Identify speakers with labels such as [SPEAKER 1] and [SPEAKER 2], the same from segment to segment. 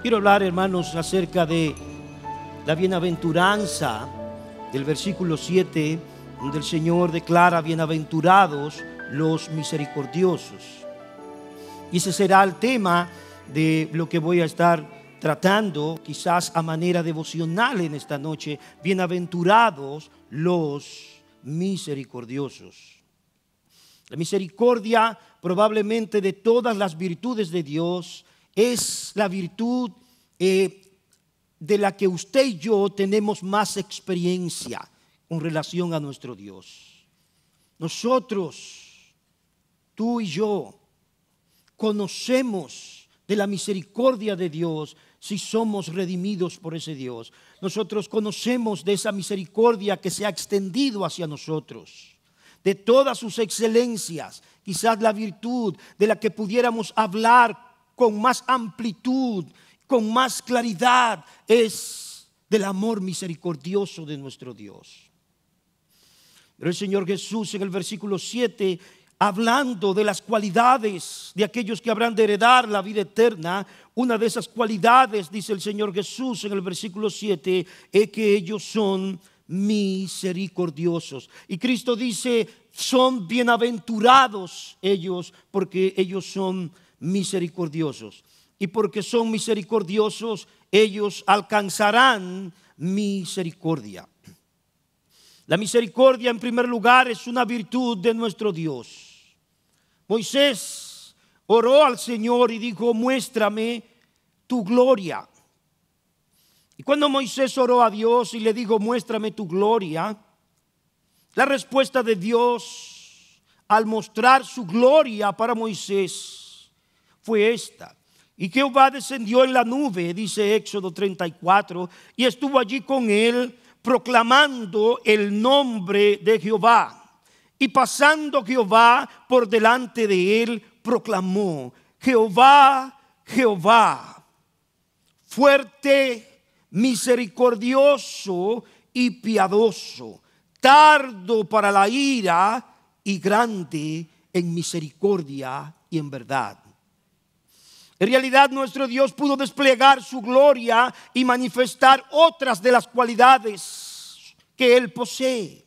[SPEAKER 1] Quiero hablar, hermanos, acerca de la bienaventuranza del versículo 7, donde el Señor declara: bienaventurados los misericordiosos. Y ese será el tema de lo que voy a estar tratando, quizás a manera devocional en esta noche. Bienaventurados los misericordiosos. La misericordia, probablemente de todas las virtudes de Dios, es la virtud de la que usted y yo tenemos más experiencia con relación a nuestro Dios. Nosotros, tú y yo, conocemos de la misericordia de Dios si somos redimidos por ese Dios. Nosotros conocemos de esa misericordia que se ha extendido hacia nosotros, de todas sus excelencias. Quizás la virtud de la que pudiéramos hablar con más amplitud, con más claridad, es del amor misericordioso de nuestro Dios. Pero el Señor Jesús, en el versículo 7, hablando de las cualidades de aquellos que habrán de heredar la vida eterna, una de esas cualidades, dice el Señor Jesús en el versículo 7, es que ellos son misericordiosos. Y Cristo dice: son bienaventurados ellos, porque ellos son misericordiosos. Y porque son misericordiosos, ellos alcanzarán misericordia. La misericordia, en primer lugar, es una virtud de nuestro Dios. Moisés oró al Señor y dijo: muéstrame tu gloria. Y cuando Moisés oró a Dios y le dijo: muéstrame tu gloria, la respuesta de Dios al mostrar su gloria para Moisés fue esta: y Jehová descendió en la nube, dice Éxodo 34, y estuvo allí con él, proclamando el nombre de Jehová. Y pasando Jehová por delante de él, proclamó: Jehová, Jehová, fuerte, misericordioso y piadoso, tardo para la ira y grande en misericordia y en verdad. En realidad, nuestro Dios pudo desplegar su gloria y manifestar otras de las cualidades que Él posee.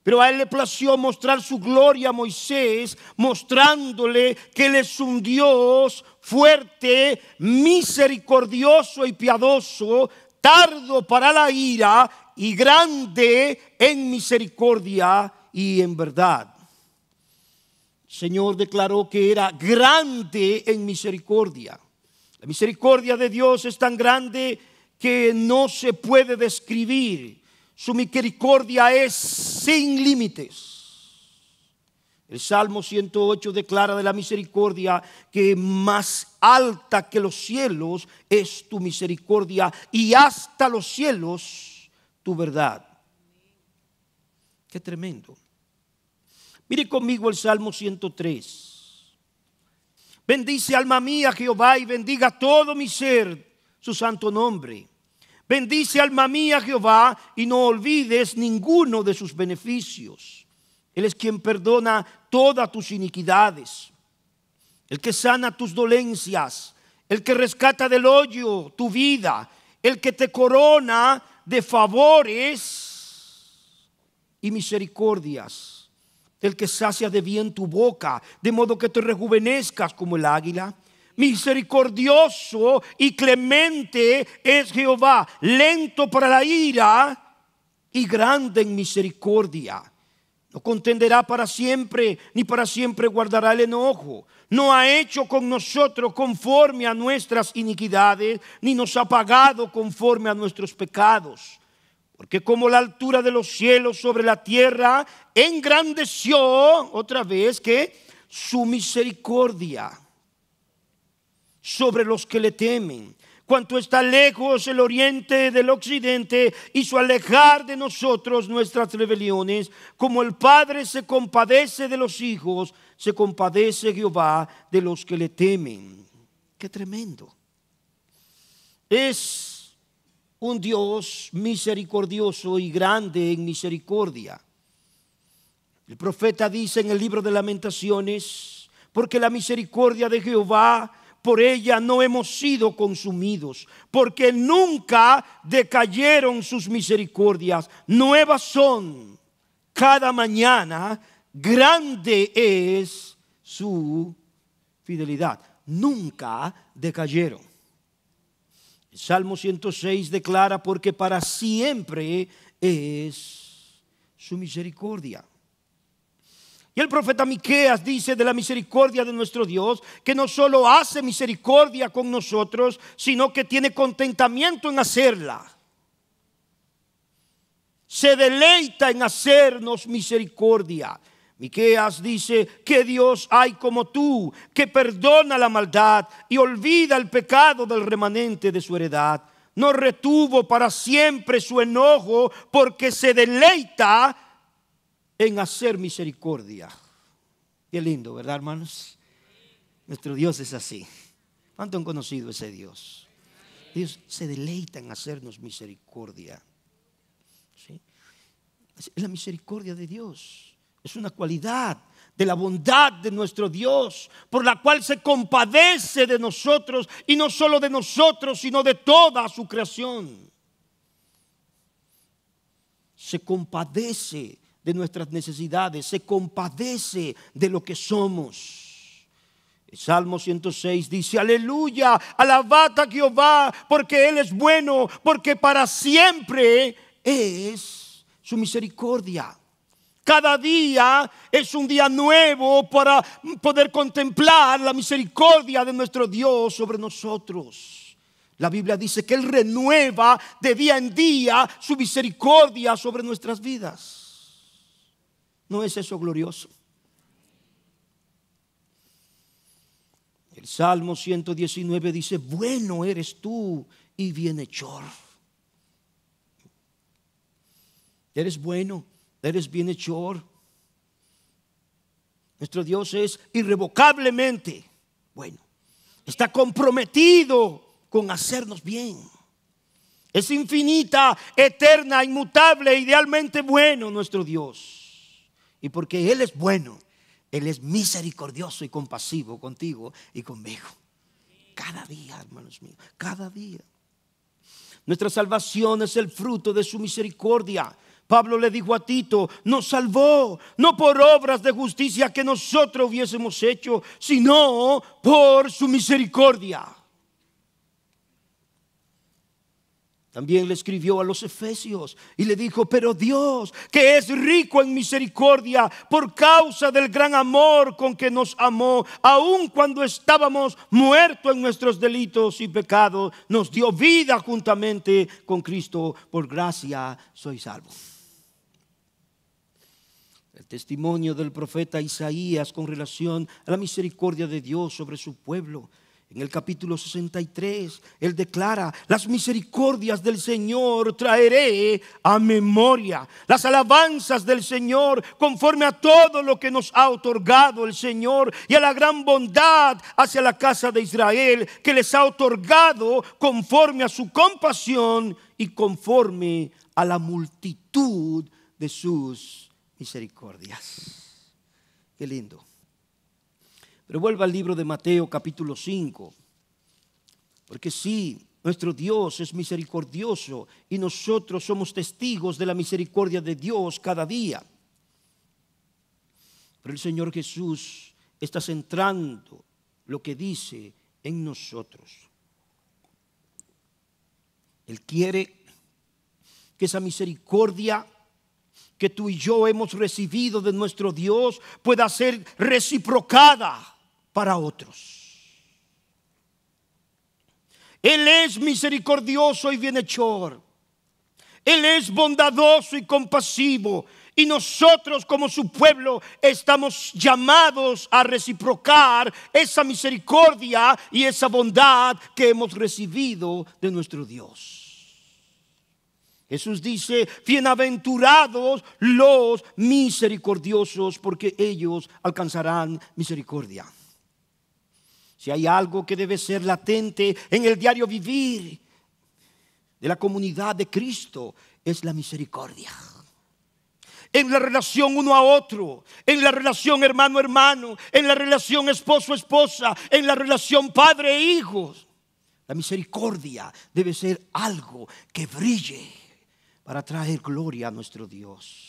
[SPEAKER 1] Pero a Él le plació mostrar su gloria a Moisés, mostrándole que Él es un Dios fuerte, misericordioso y piadoso, tardo para la ira y grande en misericordia y en verdad. El Señor declaró que era grande en misericordia. La misericordia de Dios es tan grande que no se puede describir. Su misericordia es sin límites. El Salmo 108 declara de la misericordia que más alta que los cielos es tu misericordia, y hasta los cielos tu verdad. Qué tremendo. Mire conmigo el Salmo 103. Bendice, alma mía, Jehová, y bendiga todo mi ser su santo nombre. Bendice, alma mía, Jehová, y no olvides ninguno de sus beneficios. Él es quien perdona todas tus iniquidades, el que sana tus dolencias, el que rescata del hoyo tu vida, el que te corona de favores y misericordias, el que sacia de bien tu boca, de modo que te rejuvenezcas como el águila. Misericordioso y clemente es Jehová, lento para la ira y grande en misericordia. No contenderá para siempre, ni para siempre guardará el enojo. No ha hecho con nosotros conforme a nuestras iniquidades, ni nos ha pagado conforme a nuestros pecados. Porque como la altura de los cielos sobre la tierra, engrandeció otra vez que su misericordia sobre los que le temen. Cuanto está lejos el oriente del occidente, hizo alejar de nosotros nuestras rebeliones. Como el Padre se compadece de los hijos, se compadece Jehová de los que le temen. Qué tremendo. Es un Dios misericordioso y grande en misericordia. El profeta dice en el libro de Lamentaciones: porque la misericordia de Jehová por ella no hemos sido consumidos, porque nunca decayeron sus misericordias. Nuevas son cada mañana, grande es su fidelidad. Nunca decayeron. El Salmo 106 declara: porque para siempre es su misericordia. Y el profeta Miqueas dice de la misericordia de nuestro Dios, que no solo hace misericordia con nosotros, sino que tiene contentamiento en hacerla. Se deleita en hacernos misericordia. Miqueas dice: que Dios hay como tú, que perdona la maldad y olvida el pecado del remanente de su heredad. No retuvo para siempre su enojo, porque se deleita en hacer misericordia. Qué lindo, ¿verdad, hermanos? Nuestro Dios es así. ¿Cuánto han conocido ese Dios? Dios se deleita en hacernos misericordia. ¿Sí? Es la misericordia de Dios. Es una cualidad de la bondad de nuestro Dios, por la cual se compadece de nosotros, y no solo de nosotros, sino de toda su creación. Se compadece de nuestras necesidades, se compadece de lo que somos. El Salmo 106 dice: aleluya, alabad a Jehová, porque Él es bueno, porque para siempre es su misericordia. Cada día es un día nuevo para poder contemplar la misericordia de nuestro Dios sobre nosotros. La Biblia dice que Él renueva de día en día su misericordia sobre nuestras vidas. ¿No es eso glorioso? El Salmo 119 dice: bueno eres tú y bienhechor. Eres bueno, eres bienhechor. Nuestro Dios es irrevocablemente bueno. Está comprometido con hacernos bien. Es infinita, eterna, inmutable, idealmente bueno nuestro Dios. Y porque Él es bueno, Él es misericordioso y compasivo contigo y conmigo. Cada día, hermanos míos, cada día. Nuestra salvación es el fruto de su misericordia. Pablo le dijo a Tito: nos salvó, no por obras de justicia que nosotros hubiésemos hecho, sino por su misericordia. También le escribió a los Efesios y le dijo: pero Dios, que es rico en misericordia, por causa del gran amor con que nos amó, aun cuando estábamos muertos en nuestros delitos y pecados, nos dio vida juntamente con Cristo. Por gracia sois salvos. El testimonio del profeta Isaías con relación a la misericordia de Dios sobre su pueblo. En el capítulo 63, él declara: las misericordias del Señor traeré a memoria, las alabanzas del Señor conforme a todo lo que nos ha otorgado el Señor, y a la gran bondad hacia la casa de Israel, que les ha otorgado conforme a su compasión y conforme a la multitud de sus misericordias. Qué lindo. Pero vuelva al libro de Mateo capítulo 5, porque sí, nuestro Dios es misericordioso y nosotros somos testigos de la misericordia de Dios cada día. Pero el Señor Jesús está centrando lo que dice en nosotros. Él quiere que esa misericordia que tú y yo hemos recibido de nuestro Dios pueda ser reciprocada para otros. Él es misericordioso y bienhechor. Él es bondadoso y compasivo. Y nosotros, como su pueblo, estamos llamados a reciprocar esa misericordia y esa bondad que hemos recibido de nuestro Dios. Jesús dice: bienaventurados los misericordiosos, porque ellos alcanzarán misericordia. Si hay algo que debe ser latente en el diario vivir de la comunidad de Cristo, es la misericordia. en la relación uno a otro, en la relación hermano a hermano, en la relación esposo a esposa, en la relación padre e hijos. La misericordia debe ser algo que brille para traer gloria a nuestro Dios.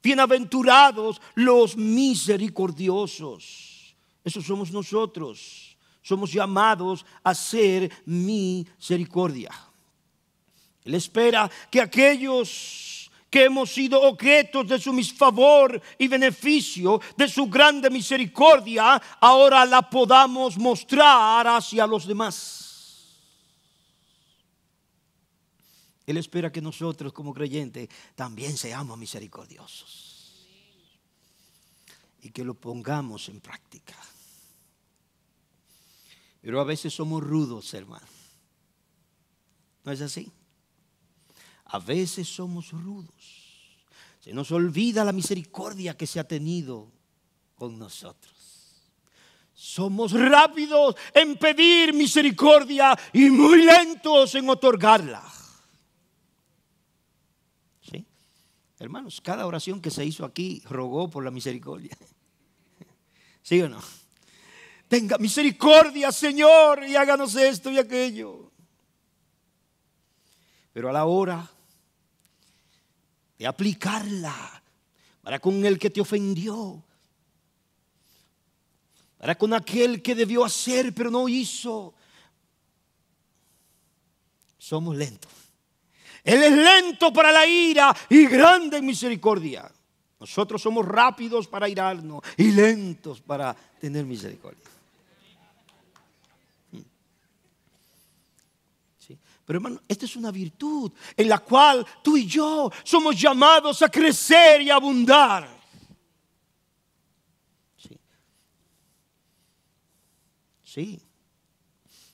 [SPEAKER 1] Bienaventurados los misericordiosos. Eso somos nosotros. Somos llamados a ser misericordia. Él espera que aquellos que hemos sido objetos de su favor y beneficio, de su grande misericordia, ahora la podamos mostrar hacia los demás. Él espera que nosotros como creyentes también seamos misericordiosos y que lo pongamos en práctica. Pero a veces somos rudos, hermano. ¿No es así? A veces somos rudos. Se nos olvida la misericordia que se ha tenido con nosotros. Somos rápidos en pedir misericordia y muy lentos en otorgarla. ¿Sí? Hermanos, cada oración que se hizo aquí rogó por la misericordia. ¿Sí o no? Tenga misericordia, Señor, y háganos esto y aquello. Pero a la hora de aplicarla para con el que te ofendió, para con aquel que debió hacer pero no hizo, somos lentos. Él es lento para la ira y grande en misericordia. Nosotros somos rápidos para irarnos y lentos para tener misericordia. ¿Sí? Pero hermano, esta es una virtud en la cual tú y yo somos llamados a crecer y abundar. Sí. Sí.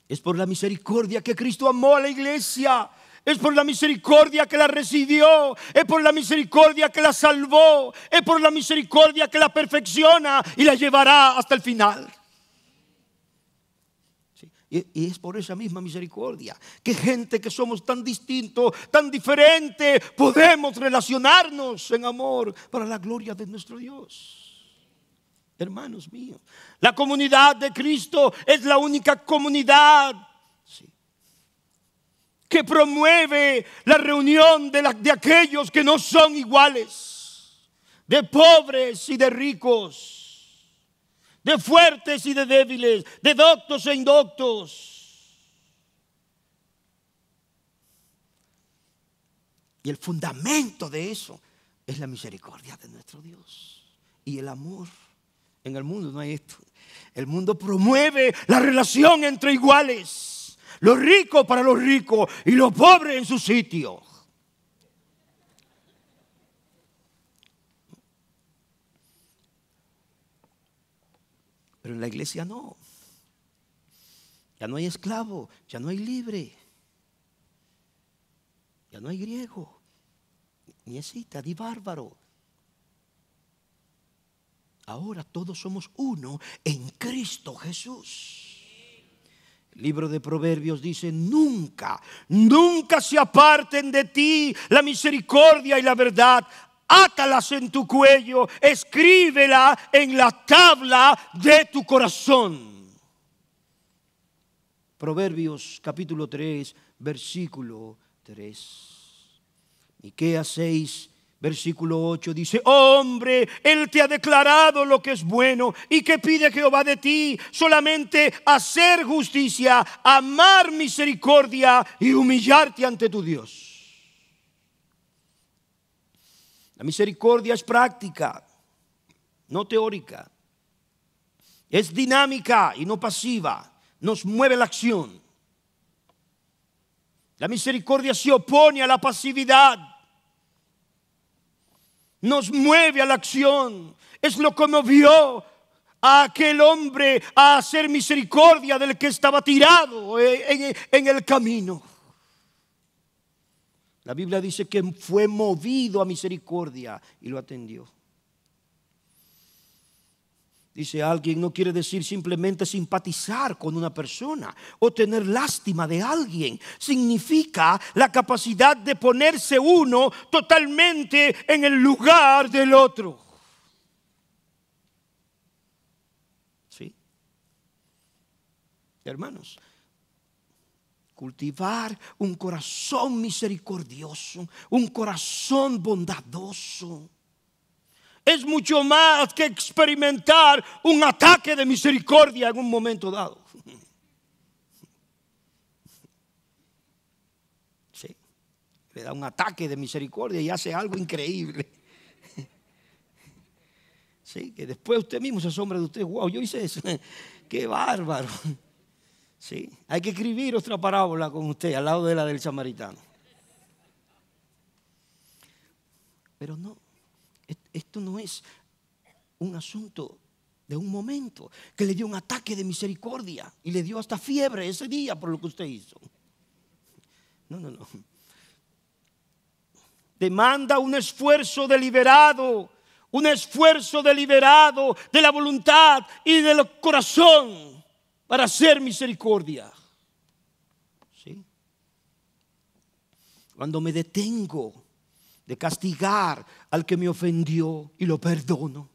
[SPEAKER 1] Es por la misericordia que Cristo amó a la iglesia. Es por la misericordia que la recibió. Es por la misericordia que la salvó. Es por la misericordia que la perfecciona y la llevará hasta el final. Sí. Y es por esa misma misericordia que gente que somos tan distintos, tan diferentes, podemos relacionarnos en amor para la gloria de nuestro Dios. Hermanos míos, la comunidad de Cristo es la única comunidad que promueve la reunión de aquellos que no son iguales, de pobres y de ricos, de fuertes y de débiles, de doctos e indoctos. Y el fundamento de eso es la misericordia de nuestro Dios y el amor. En el mundo no hay esto. El mundo promueve la relación entre iguales. Los ricos para los ricos y los pobres en su sitio. Pero en la iglesia no. Ya no hay esclavo, ya no hay libre. Ya no hay griego, ni escita, ni bárbaro. Ahora todos somos uno en Cristo Jesús. El libro de Proverbios dice: nunca se aparten de ti la misericordia y la verdad. Átalas en tu cuello, escríbela en la tabla de tu corazón. Proverbios capítulo 3, versículo 3. Miqueas 6, versículo 8 dice: oh hombre, Él te ha declarado lo que es bueno. ¿Y qué pide Jehová de ti? Solamente hacer justicia, amar misericordia y humillarte ante tu Dios. La misericordia es práctica, no teórica. Es dinámica y no pasiva. Nos mueve la acción. La misericordia se opone a la pasividad. Nos mueve a la acción. Es lo que movió a aquel hombre a hacer misericordia del que estaba tirado en el camino. La Biblia dice que fue movido a misericordia y lo atendió. Dice alguien, no quiere decir simplemente simpatizar con una persona o tener lástima de alguien. Significa la capacidad de ponerse uno totalmente en el lugar del otro. ¿Sí? Hermanos, cultivar un corazón misericordioso, un corazón bondadoso, es mucho más que experimentar un ataque de misericordia en un momento dado. Sí, le da un ataque de misericordia y hace algo increíble. Sí, que después usted mismo se asombra de usted. Wow, yo hice eso. Qué bárbaro. Sí, hay que escribir otra parábola con usted al lado de la del samaritano. Pero no, esto no es un asunto de un momento, que le dio un ataque de misericordia y le dio hasta fiebre ese día por lo que usted hizo. No. Demanda un esfuerzo deliberado de la voluntad y del corazón para hacer misericordia. ¿Sí? Cuando me detengo de castigar al que me ofendió y lo perdono.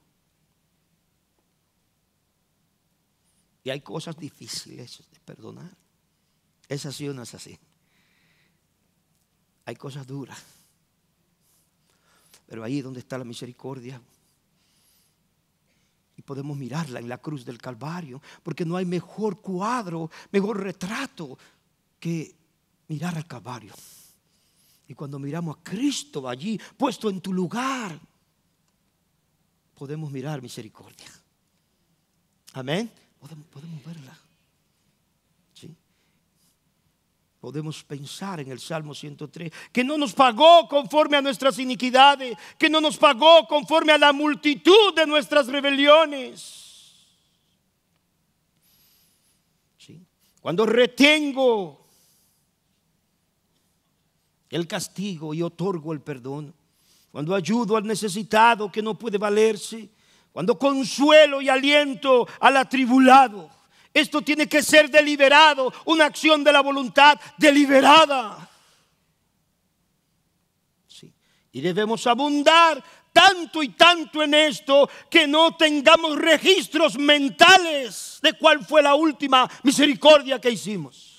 [SPEAKER 1] Y hay cosas difíciles de perdonar. Es así o no es así. Hay cosas duras. Pero ahí es donde está la misericordia. Y podemos mirarla en la cruz del Calvario. Porque no hay mejor cuadro, mejor retrato que mirar al Calvario. Y cuando miramos a Cristo allí, puesto en tu lugar, podemos mirar misericordia. Amén. Podemos verla. ¿Sí? Podemos pensar en el Salmo 103, que no nos pagó conforme a nuestras iniquidades, que no nos pagó conforme a la multitud de nuestras rebeliones. ¿Sí? Cuando retengo el castigo y otorgo el perdón, cuando ayudo al necesitado que no puede valerse, cuando consuelo y aliento al atribulado. Esto tiene que ser deliberado, una acción de la voluntad deliberada. Sí. Y debemos abundar tanto y tanto en esto que no tengamos registros mentales de cuál fue la última misericordia que hicimos.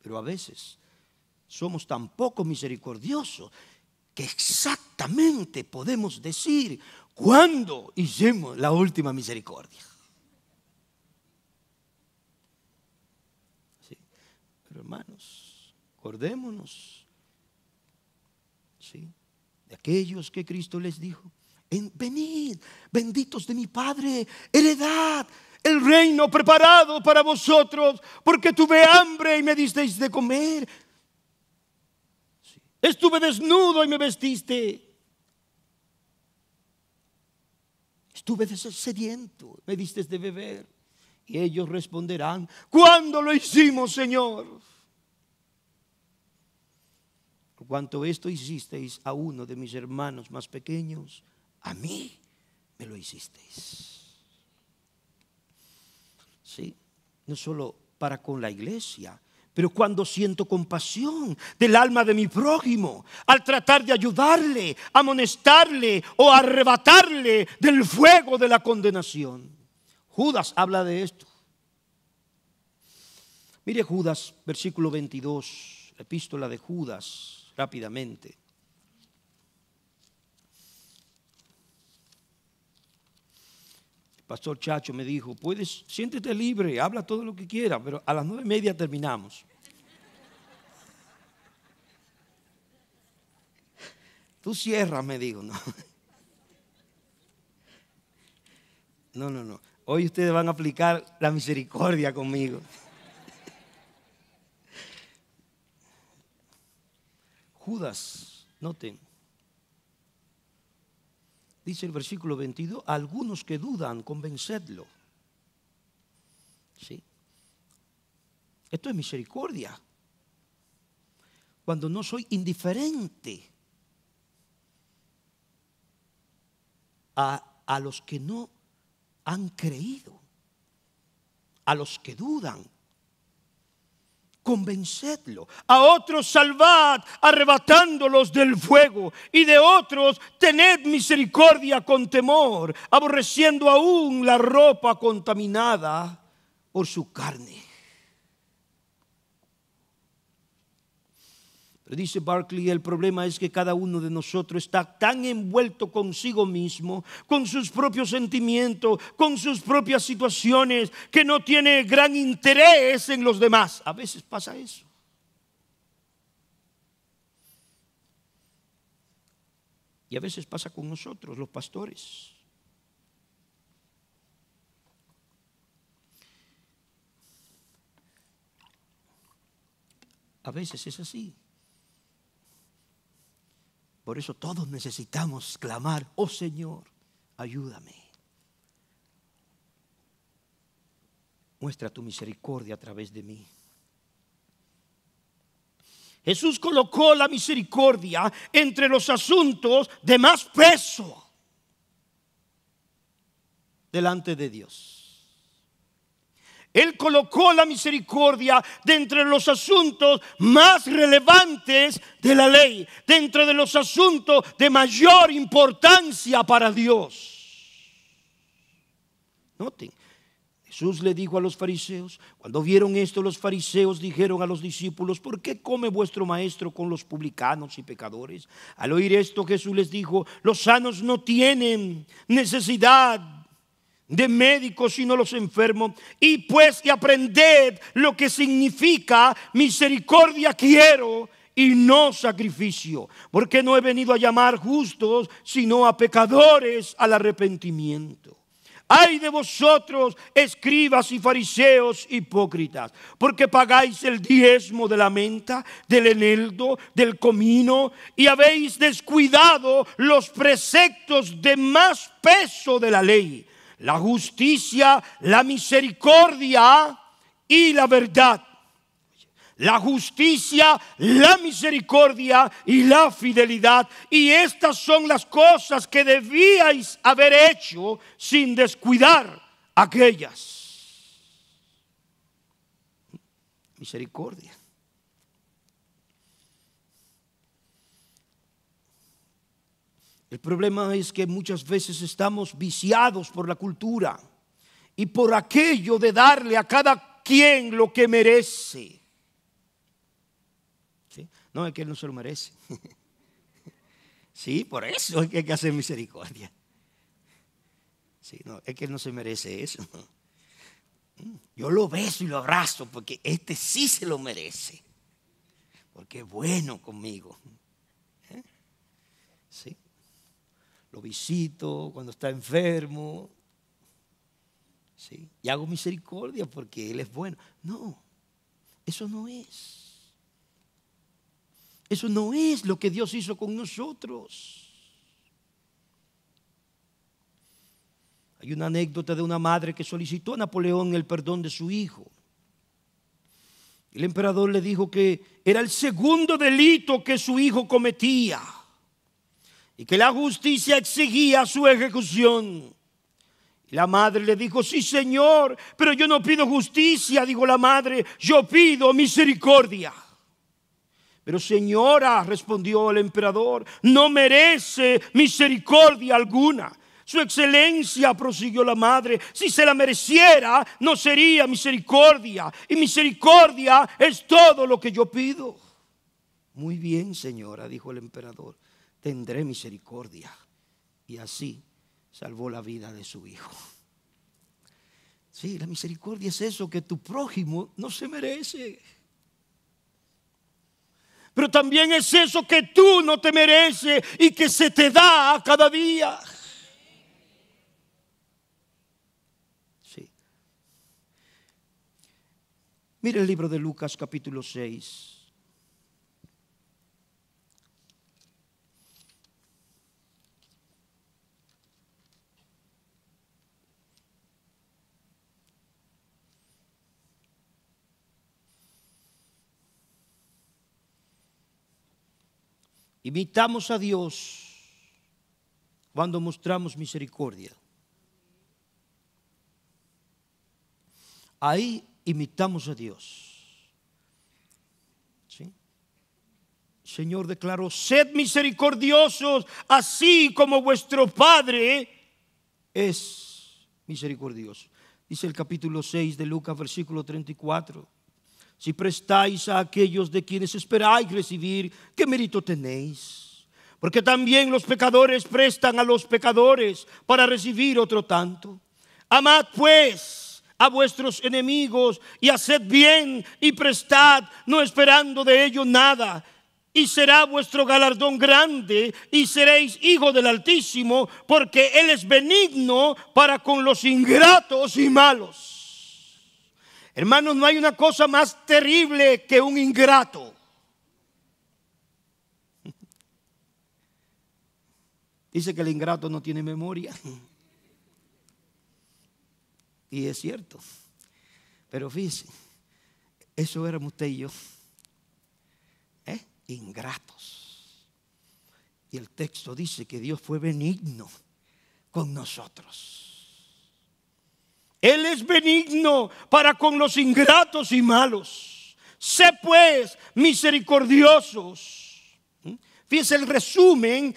[SPEAKER 1] Pero a veces somos tan poco misericordiosos que exactamente podemos decir cuándo hicimos la última misericordia. Sí. Pero hermanos, acordémonos, ¿sí?, de aquellos que Cristo les dijo: venid, benditos de mi Padre, heredad el reino preparado para vosotros, porque tuve hambre y me disteis de comer. Estuve desnudo y me vestiste. Estuve sediento, me diste de beber. Y ellos responderán: ¿cuándo lo hicimos, Señor? Por cuanto esto hicisteis a uno de mis hermanos más pequeños, a mí me lo hicisteis. Sí, no solo para con la iglesia, pero cuando siento compasión del alma de mi prójimo, al tratar de ayudarle, amonestarle o arrebatarle del fuego de la condenación. Judas habla de esto. Mire Judas, versículo 22, la epístola de Judas, rápidamente. El pastor Chacho me dijo: siéntete libre, habla todo lo que quiera, pero a las 9:30 terminamos. Tú cierras, me dijo. No. Hoy ustedes van a aplicar la misericordia conmigo. Judas, noten, dice el versículo 22: a algunos que dudan, convencedlo. ¿Sí? Esto es misericordia. Cuando no soy indiferente a los que no han creído, a los que dudan. Convencedlo. A otros salvad, arrebatándolos del fuego. Y de otros tened misericordia con temor, aborreciendo aún la ropa contaminada por su carne. Pero dice Barclay, el problema es que cada uno de nosotros está tan envuelto consigo mismo, con sus propios sentimientos, con sus propias situaciones, que no tiene gran interés en los demás. A veces pasa eso. Y a veces pasa con nosotros, los pastores. A veces es así. Por eso todos necesitamos clamar: oh Señor, ayúdame. Muestra tu misericordia a través de mí. Jesús colocó la misericordia entre los asuntos de más peso delante de Dios. Él colocó la misericordia de entre los asuntos más relevantes de la ley, dentro de los asuntos de mayor importancia para Dios. Noten, Jesús le dijo a los fariseos, cuando vieron esto, los fariseos dijeron a los discípulos: ¿por qué come vuestro maestro con los publicanos y pecadores? Al oír esto, Jesús les dijo: los sanos no tienen necesidad de médicos sino los enfermos. Y aprended lo que significa misericordia quiero y no sacrificio, porque no he venido a llamar justos sino a pecadores al arrepentimiento. Ay de vosotros, escribas y fariseos hipócritas, porque pagáis el diezmo de la menta, del eneldo, del comino, y habéis descuidado los preceptos de más peso de la ley: la justicia, la misericordia y la verdad. La justicia, la misericordia y la fidelidad. Y estas son las cosas que debíais haber hecho sin descuidar aquellas. Misericordia. El problema es que muchas veces estamos viciados por la cultura y por aquello de darle a cada quien lo que merece. ¿Sí? No, es que él no se lo merece. Sí, por eso es que hay que hacer misericordia. Sí, no, es que él no se merece eso. Yo lo beso y lo abrazo porque este sí se lo merece, porque es bueno conmigo. Sí. Lo visito cuando está enfermo, ¿sí? Y hago misericordia porque Él es bueno. No, eso no es. Eso no es lo que Dios hizo con nosotros. Hay una anécdota de una madre que solicitó a Napoleón el perdón de su hijo. El emperador le dijo que era el segundo delito que su hijo cometía y que la justicia exigía su ejecución. Y la madre le dijo: sí, señor, pero yo no pido justicia, dijo la madre, yo pido misericordia. Pero señora, respondió el emperador, no merece misericordia alguna. Su excelencia, prosiguió la madre, si se la mereciera, no sería misericordia. Y misericordia es todo lo que yo pido. Muy bien, señora, dijo el emperador, tendré misericordia. Y así salvó la vida de su hijo. Sí, la misericordia es eso que tu prójimo no se merece. Pero también es eso que tú no te mereces y que se te da cada día. Sí. Mira el libro de Lucas capítulo 6. Imitamos a Dios cuando mostramos misericordia. Ahí imitamos a Dios. ¿Sí? El Señor declaró: sed misericordiosos, así como vuestro Padre es misericordioso. Dice el capítulo 6 de Lucas, versículo 34. Si prestáis a aquellos de quienes esperáis recibir, ¿qué mérito tenéis? Porque también los pecadores prestan a los pecadores para recibir otro tanto. Amad pues a vuestros enemigos y haced bien y prestad, no esperando de ello nada. Y será vuestro galardón grande y seréis hijos del Altísimo, porque Él es benigno para con los ingratos y malos. Hermanos, no hay una cosa más terrible que un ingrato. Dice que el ingrato no tiene memoria. Y es cierto. Pero fíjese, eso éramos usted y yo. Ingratos. Y el texto dice que Dios fue benigno con nosotros. Él es benigno para con los ingratos y malos. Sé pues misericordiosos. Fíjense el resumen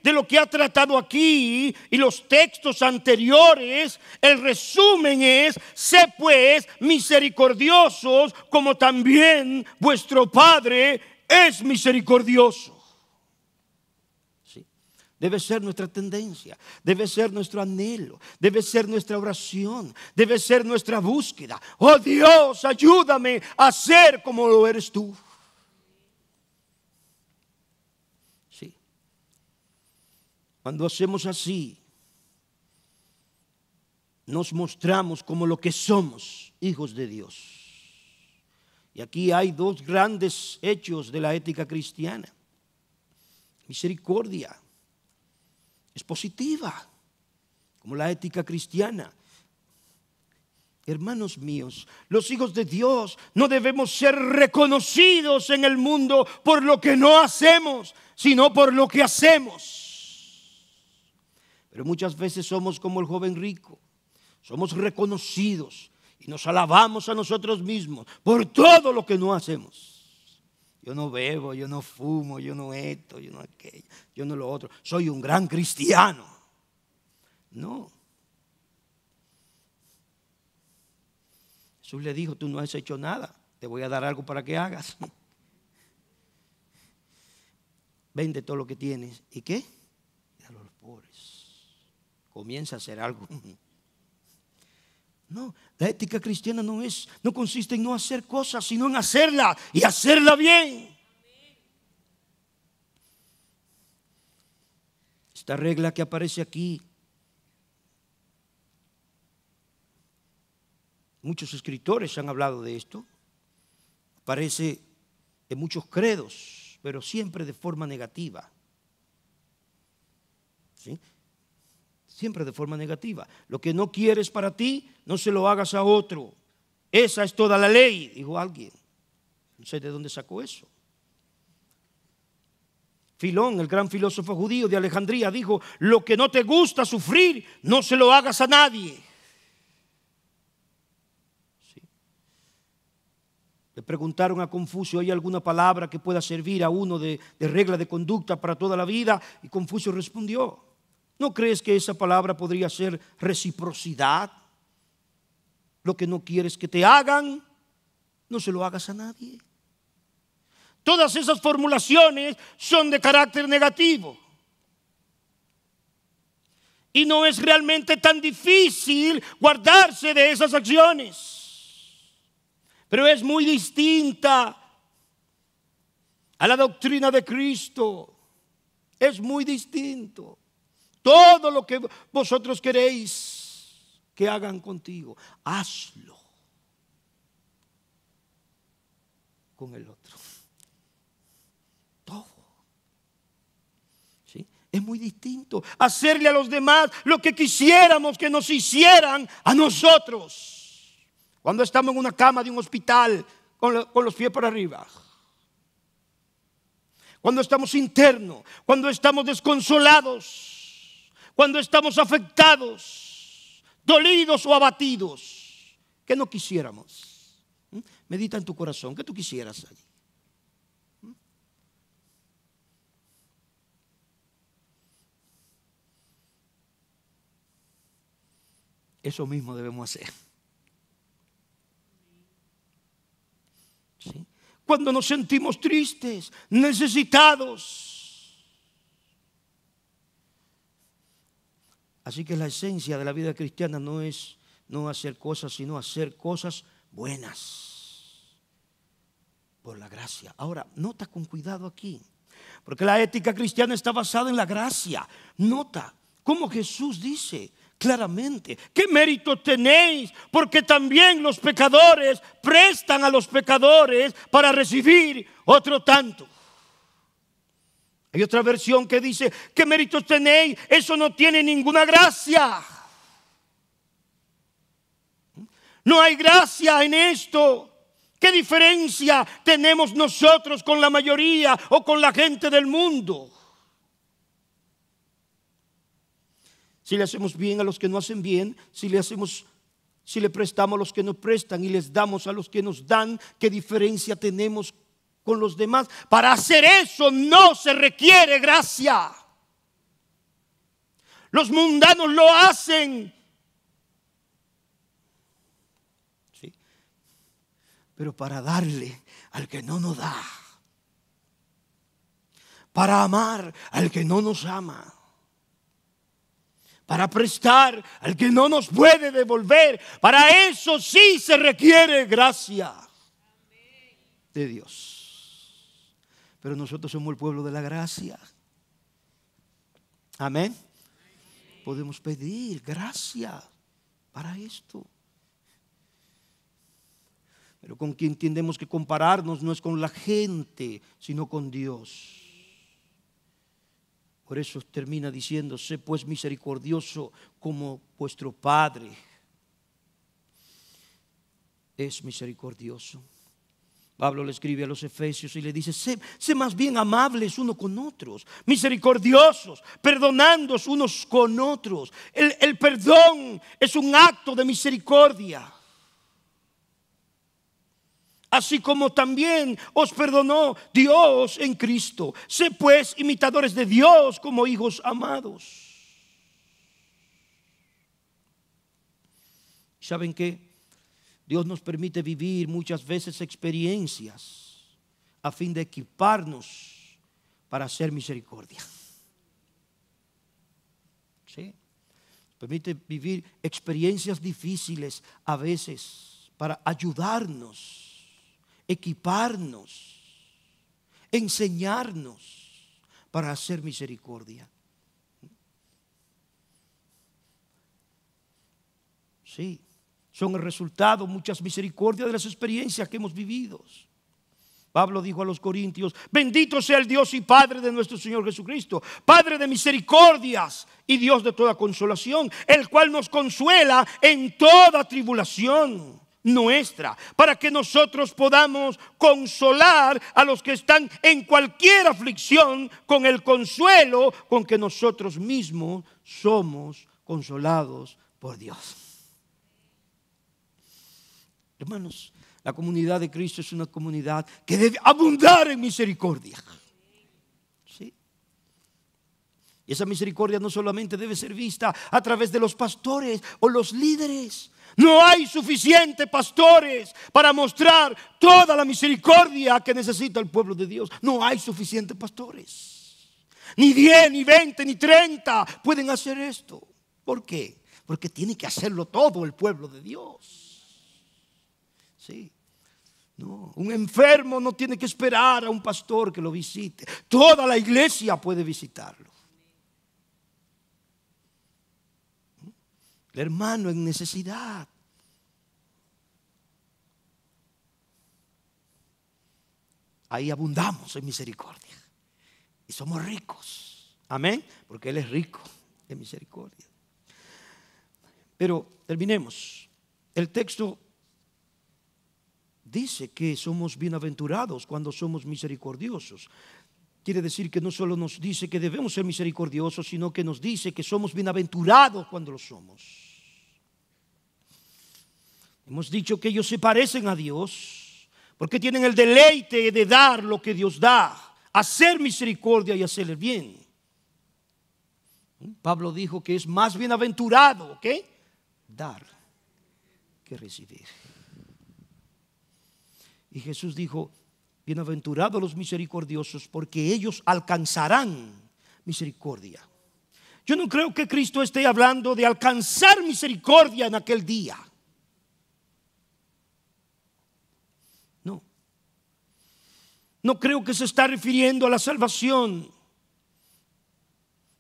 [SPEAKER 1] de lo que ha tratado aquí y los textos anteriores. El resumen es: sé pues misericordiosos como también vuestro Padre es misericordioso. Debe ser nuestra tendencia, debe ser nuestro anhelo, debe ser nuestra oración, debe ser nuestra búsqueda. Oh Dios, ayúdame a ser como lo eres tú. Sí. Cuando hacemos así, nos mostramos como lo que somos, hijos de Dios. Y aquí hay dos grandes hechos de la ética cristiana. Misericordia es positiva, como la ética cristiana. Hermanos míos, los hijos de Dios no debemos ser reconocidos en el mundo por lo que no hacemos, sino por lo que hacemos. Pero muchas veces somos como el joven rico, somos reconocidos y nos alabamos a nosotros mismos por todo lo que no hacemos. Yo no bebo, yo no fumo, yo no esto, yo no aquello, yo no lo otro. Soy un gran cristiano. No. Jesús le dijo: tú no has hecho nada, te voy a dar algo para que hagas. Vende todo lo que tienes. ¿Y qué? Dale a los pobres. Comienza a hacer algo. No, la ética cristiana no consiste en no hacer cosas, sino en hacerla y hacerla bien. Esta regla que aparece aquí, muchos escritores han hablado de esto. Aparece en muchos credos, pero siempre de forma negativa. ¿Sí? Siempre de forma negativa. Lo que no quieres para ti, no se lo hagas a otro. Esa es toda la ley, dijo alguien. No sé de dónde sacó eso. Filón, el gran filósofo judío de Alejandría, dijo: lo que no te gusta sufrir, no se lo hagas a nadie. ¿Sí? Le preguntaron a Confucio: ¿hay alguna palabra que pueda servir a uno de regla de conducta para toda la vida? Y Confucio respondió: ¿no crees que esa palabra podría ser reciprocidad? Lo que no quieres que te hagan, no se lo hagas a nadie. Todas esas formulaciones son de carácter negativo. Y no es realmente tan difícil guardarse de esas acciones. Pero es muy distinta a la doctrina de Cristo. Es muy distinto. Todo lo que vosotros queréis que hagan contigo, hazlo con el otro. Todo. ¿Sí? Es muy distinto hacerle a los demás lo que quisiéramos que nos hicieran a nosotros. Cuando estamos en una cama de un hospital con los pies para arriba. cuando estamos internos, cuando estamos desconsolados, cuando estamos afectados, dolidos o abatidos. ¿Qué no quisiéramos? Medita en tu corazón, ¿qué tú quisieras allí? Eso mismo debemos hacer. ¿Sí? Cuando nos sentimos tristes, necesitados. Así que la esencia de la vida cristiana no es no hacer cosas, sino hacer cosas buenas por la gracia. Ahora, nota con cuidado aquí, porque la ética cristiana está basada en la gracia. Nota cómo Jesús dice claramente: ¿qué mérito tenéis? Porque también los pecadores prestan a los pecadores para recibir otro tanto. Hay otra versión que dice: ¿qué mérito tenéis? Eso no tiene ninguna gracia. No hay gracia en esto. ¿Qué diferencia tenemos nosotros con la mayoría o con la gente del mundo? Si le hacemos bien a los que no hacen bien, si le prestamos a los que nos prestan y les damos a los que nos dan, ¿qué diferencia tenemos con los demás? Para hacer eso no se requiere gracia. Los mundanos lo hacen. ¿Sí? Pero para darle al que no nos da, para amar al que no nos ama, para prestar al que no nos puede devolver, para eso sí se requiere gracia de Dios. Pero nosotros somos el pueblo de la gracia. Amén. Podemos pedir gracia para esto. Pero con quien tenemos que compararnos no es con la gente, sino con Dios. Por eso termina diciendo: sé pues misericordioso como vuestro Padre es misericordioso. Pablo le escribe a los Efesios y le dice: sé más bien amables unos con otros, misericordiosos, perdonándoos unos con otros. El perdón es un acto de misericordia. Así como también os perdonó Dios en Cristo. Sé pues imitadores de Dios como hijos amados. ¿Saben qué? Dios nos permite vivir muchas veces experiencias a fin de equiparnos para hacer misericordia. ¿Sí? Permite vivir experiencias difíciles a veces para ayudarnos, equiparnos, enseñarnos para hacer misericordia. Sí, son el resultado, muchas misericordias, de las experiencias que hemos vivido. Pablo dijo a los corintios: bendito sea el Dios y Padre de nuestro Señor Jesucristo, Padre de misericordias y Dios de toda consolación, el cual nos consuela en toda tribulación nuestra, para que nosotros podamos consolar a los que están en cualquier aflicción con el consuelo con que nosotros mismos somos consolados por Dios. Hermanos, la comunidad de Cristo es una comunidad que debe abundar en misericordia. ¿Sí? Y esa misericordia no solamente debe ser vista a través de los pastores o los líderes. No hay suficientes pastores para mostrar toda la misericordia que necesita el pueblo de Dios. No hay suficientes pastores. Ni 10, ni 20, ni 30 pueden hacer esto. ¿Por qué? Porque tiene que hacerlo todo el pueblo de Dios. Sí. No, un enfermo no tiene que esperar a un pastor que lo visite. Toda la iglesia puede visitarlo. El hermano en necesidad. Ahí abundamos en misericordia. Y somos ricos. Amén. Porque Él es rico en misericordia. Pero terminemos. El texto dice que somos bienaventurados cuando somos misericordiosos. quiere decir que no solo nos dice que debemos ser misericordiosos, sino que nos dice que somos bienaventurados cuando lo somos. Hemos dicho que ellos se parecen a Dios porque tienen el deleite de dar lo que Dios da, hacer misericordia y hacer el bien. Pablo dijo que es más bienaventurado, ¿qué? Dar que recibir. Y Jesús dijo: bienaventurados los misericordiosos, porque ellos alcanzarán misericordia. Yo no creo que Cristo esté hablando de alcanzar misericordia en aquel día. No. No creo que se está refiriendo a la salvación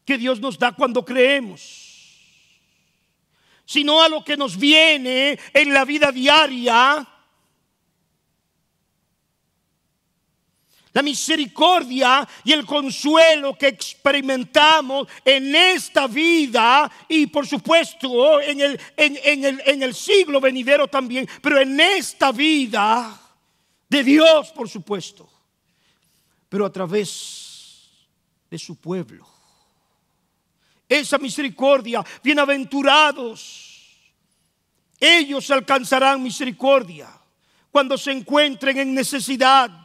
[SPEAKER 1] que Dios nos da cuando creemos, sino a lo que nos viene en la vida diaria. La misericordia y el consuelo que experimentamos en esta vida y por supuesto en el siglo venidero también, pero en esta vida de Dios, por supuesto, pero a través de su pueblo. Esa misericordia, bienaventurados, ellos alcanzarán misericordia cuando se encuentren en necesidad.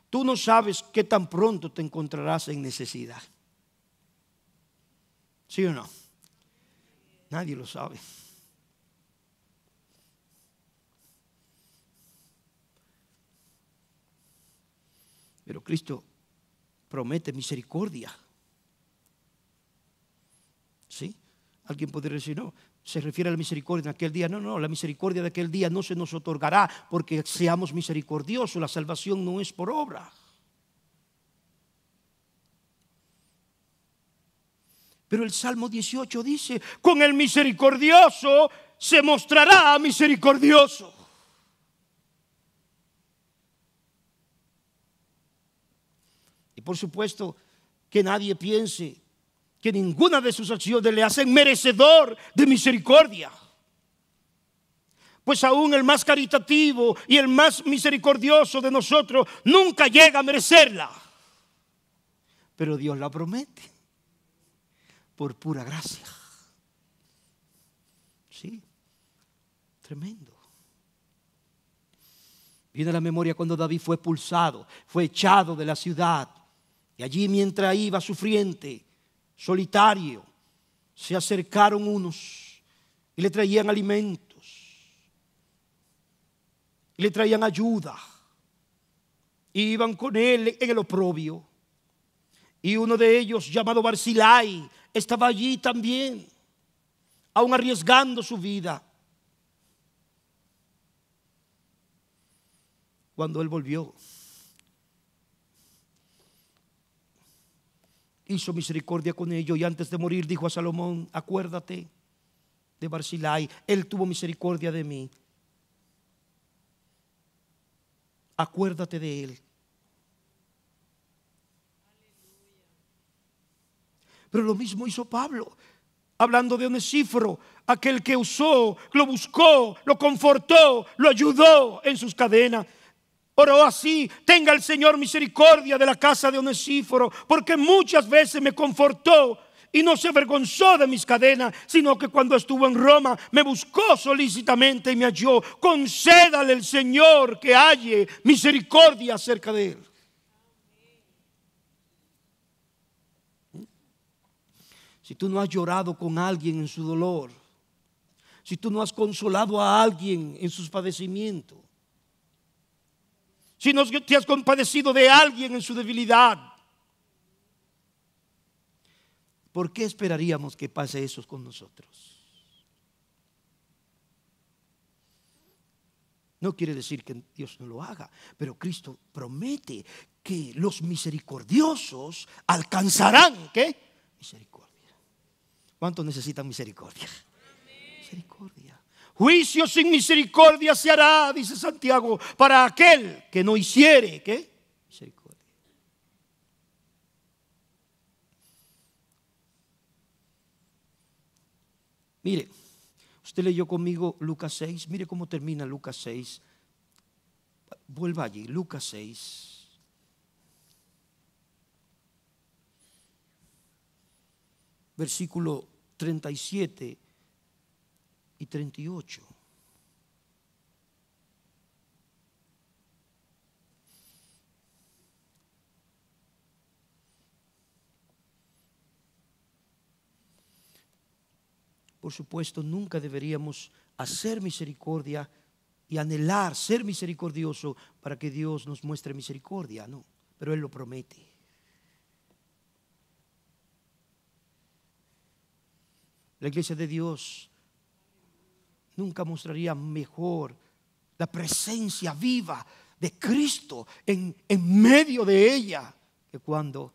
[SPEAKER 1] Tú no sabes qué tan pronto te encontrarás en necesidad. ¿Sí o no? Nadie lo sabe. Pero Cristo promete misericordia. ¿Sí? Alguien podría decir: no, se refiere a la misericordia en aquel día. No, la misericordia de aquel día no se nos otorgará porque seamos misericordiosos. La salvación no es por obra. Pero el Salmo 18 dice: con el misericordioso se mostrará misericordioso. Y por supuesto que nadie piense que ninguna de sus acciones le hacen merecedor de misericordia. Pues aún el más caritativo y el más misericordioso de nosotros nunca llega a merecerla. Pero Dios la promete por pura gracia. Sí, tremendo. Viene a la memoria cuando David fue expulsado, fue echado de la ciudad. Y allí, mientras iba sufriente, solitario, se acercaron unos y le traían alimentos, y le traían ayuda, y iban con él en el oprobio. Y uno de ellos, llamado Barzillai, estaba allí también, aún arriesgando su vida. Cuando él volvió, hizo misericordia con ellos, y antes de morir dijo a Salomón: acuérdate de Barzillai, él tuvo misericordia de mí. Acuérdate de él. Pero lo mismo hizo Pablo, hablando de Onesíforo, aquel que usó, lo buscó, lo confortó, lo ayudó en sus cadenas. Oró así: tenga el Señor misericordia de la casa de Onesíforo, porque muchas veces me confortó y no se avergonzó de mis cadenas, sino que cuando estuvo en Roma me buscó solícitamente y me halló. Concédale el Señor que halle misericordia acerca de él. Si tú no has llorado con alguien en su dolor, si tú no has consolado a alguien en sus padecimientos, si no te has compadecido de alguien en su debilidad, ¿por qué esperaríamos que pase eso con nosotros? No quiere decir que Dios no lo haga, pero Cristo promete que los misericordiosos alcanzarán, ¿qué? Misericordia. ¿Cuántos necesitan misericordia? Misericordia. Juicio sin misericordia se hará, dice Santiago, para aquel que no hiciere, ¿qué? Misericordia. Mire, usted leyó conmigo Lucas 6. Mire cómo termina Lucas 6. Vuelva allí, Lucas 6. Versículo 37 y 38. Por supuesto, nunca deberíamos hacer misericordia y anhelar ser misericordioso para que Dios nos muestre misericordia, no, pero Él lo promete. La iglesia de Dios nunca mostraría mejor la presencia viva de Cristo en medio de ella que cuando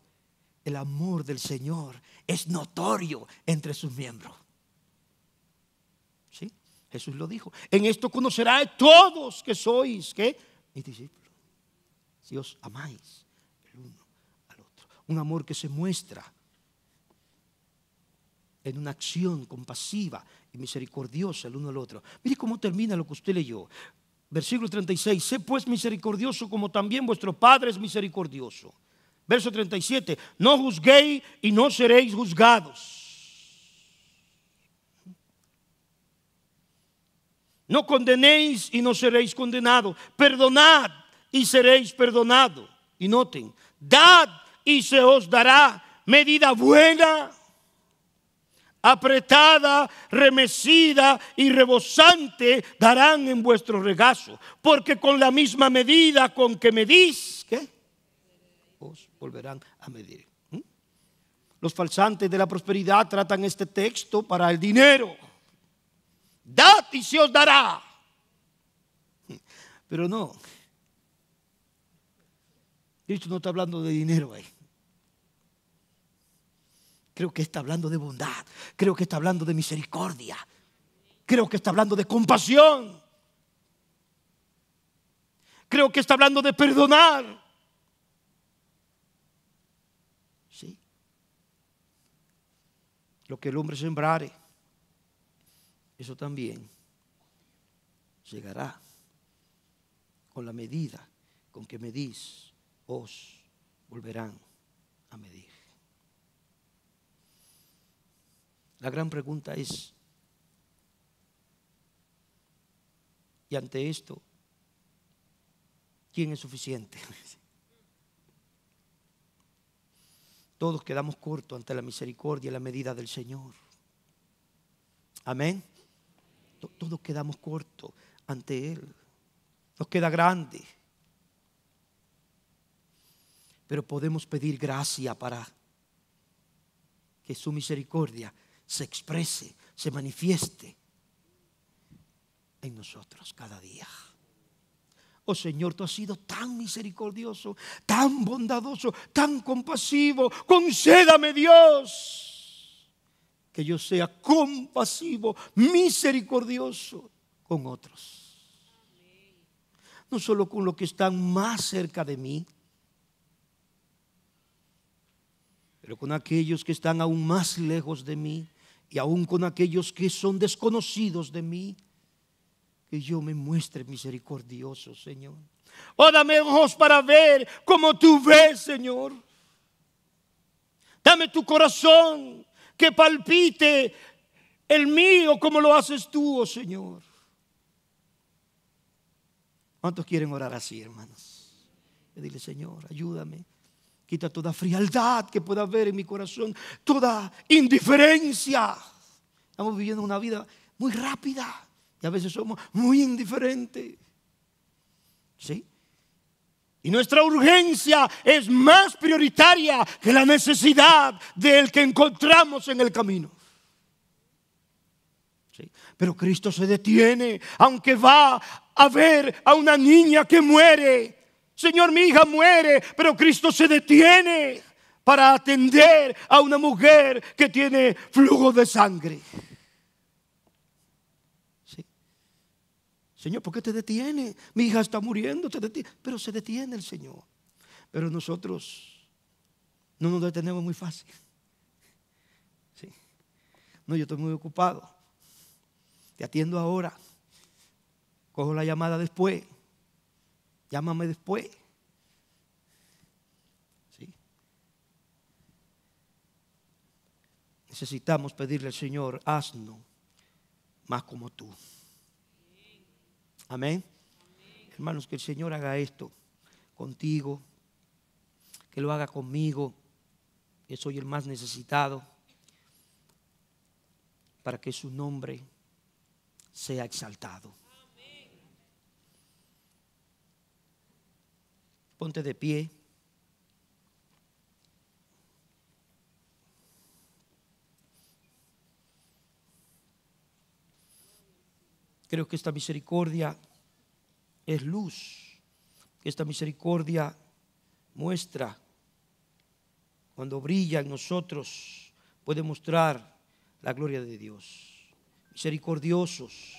[SPEAKER 1] el amor del Señor es notorio entre sus miembros. ¿Sí? Jesús lo dijo. En esto conocerá todos que sois, ¿qué? Mis discípulos. Si os amáis el uno al otro. Un amor que se muestra en una acción compasiva y misericordiosa el uno al otro. Mire cómo termina lo que usted leyó. Versículo 36. Sé pues misericordioso como también vuestro Padre es misericordioso. Verso 37. No juzguéis y no seréis juzgados. No condenéis y no seréis condenados. Perdonad y seréis perdonados. Y noten, dad y se os dará medida buena, apretada, remecida y rebosante darán en vuestro regazo. Porque con la misma medida con que medís, ¿qué? Os volverán a medir. Los falsantes de la prosperidad tratan este texto para el dinero. Dad y se os dará. Pero no. Cristo no está hablando de dinero ahí. Creo que está hablando de bondad. Creo que está hablando de misericordia. Creo que está hablando de compasión. Creo que está hablando de perdonar. Sí. Lo que el hombre sembrare, eso también llegará. Con la medida con que medís, os volverán a medir. La gran pregunta es, y ante esto, ¿quién es suficiente? Todos quedamos cortos ante la misericordia y la medida del Señor. Amén. Todos quedamos cortos ante Él. Nos queda grande. Pero podemos pedir gracia para que su misericordia se exprese, se manifieste en nosotros cada día. Oh Señor, tú has sido tan misericordioso, tan bondadoso, tan compasivo. Concédame, Dios, que yo sea compasivo, misericordioso con otros. No solo con los que están más cerca de mí, pero con aquellos que están aún más lejos de mí y aún con aquellos que son desconocidos de mí. Que yo me muestre misericordioso, Señor. Oh, dame ojos para ver como tú ves, Señor. Dame tu corazón que palpite el mío como lo haces tú, oh Señor. ¿Cuántos quieren orar así, hermanos? Y dile, Señor, ayúdame. Quita toda frialdad que pueda haber en mi corazón, toda indiferencia. Estamos viviendo una vida muy rápida y a veces somos muy indiferentes. ¿Sí? Y nuestra urgencia es más prioritaria que la necesidad del que encontramos en el camino. ¿Sí? Pero Cristo se detiene, aunque va a ver a una niña que muere. Señor, mi hija muere, pero Cristo se detiene para atender a una mujer que tiene flujo de sangre. ¿Sí? Señor, ¿por qué te detiene? Mi hija está muriendo, te detiene. Pero se detiene el Señor. Pero nosotros no nos detenemos muy fácil. ¿Sí? No, yo estoy muy ocupado. Te atiendo ahora. Cojo la llamada después. Llámame después. ¿Sí? Necesitamos pedirle al Señor, haznos más como tú. Amén. Hermanos, que el Señor haga esto contigo, que lo haga conmigo, que soy el más necesitado, para que su nombre sea exaltado. Ponte de pie. Creo que esta misericordia es luz, que esta misericordia muestra, cuando brilla en nosotros, puede mostrar la gloria de Dios. Misericordiosos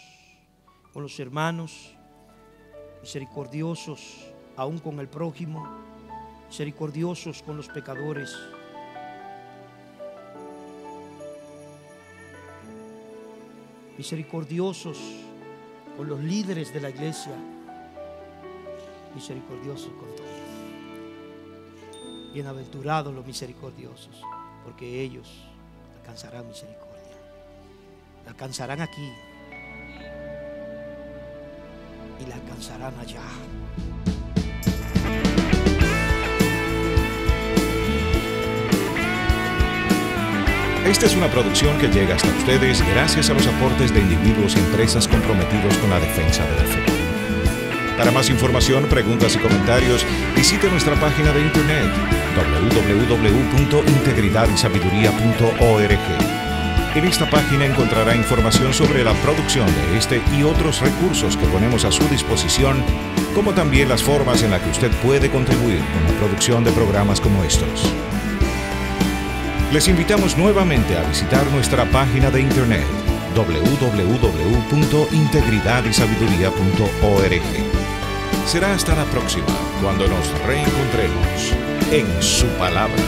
[SPEAKER 1] con los hermanos, misericordiosos aún con el prójimo, misericordiosos con los pecadores. Misericordiosos con los líderes de la iglesia, misericordiosos con todos. Bienaventurados los misericordiosos, porque ellos alcanzarán misericordia. La alcanzarán aquí y la alcanzarán allá.
[SPEAKER 2] Esta es una producción que llega hasta ustedes gracias a los aportes de individuos y empresas comprometidos con la defensa de la fe. Para más información, preguntas y comentarios, visite nuestra página de internet www.integridadaysabiduría.org. En esta página encontrará información sobre la producción de este y otros recursos que ponemos a su disposición, como también las formas en las que usted puede contribuir con la producción de programas como estos. Les invitamos nuevamente a visitar nuestra página de internet www.integridadaysabiduría.org. Será hasta la próxima, cuando nos reencontremos en su palabra.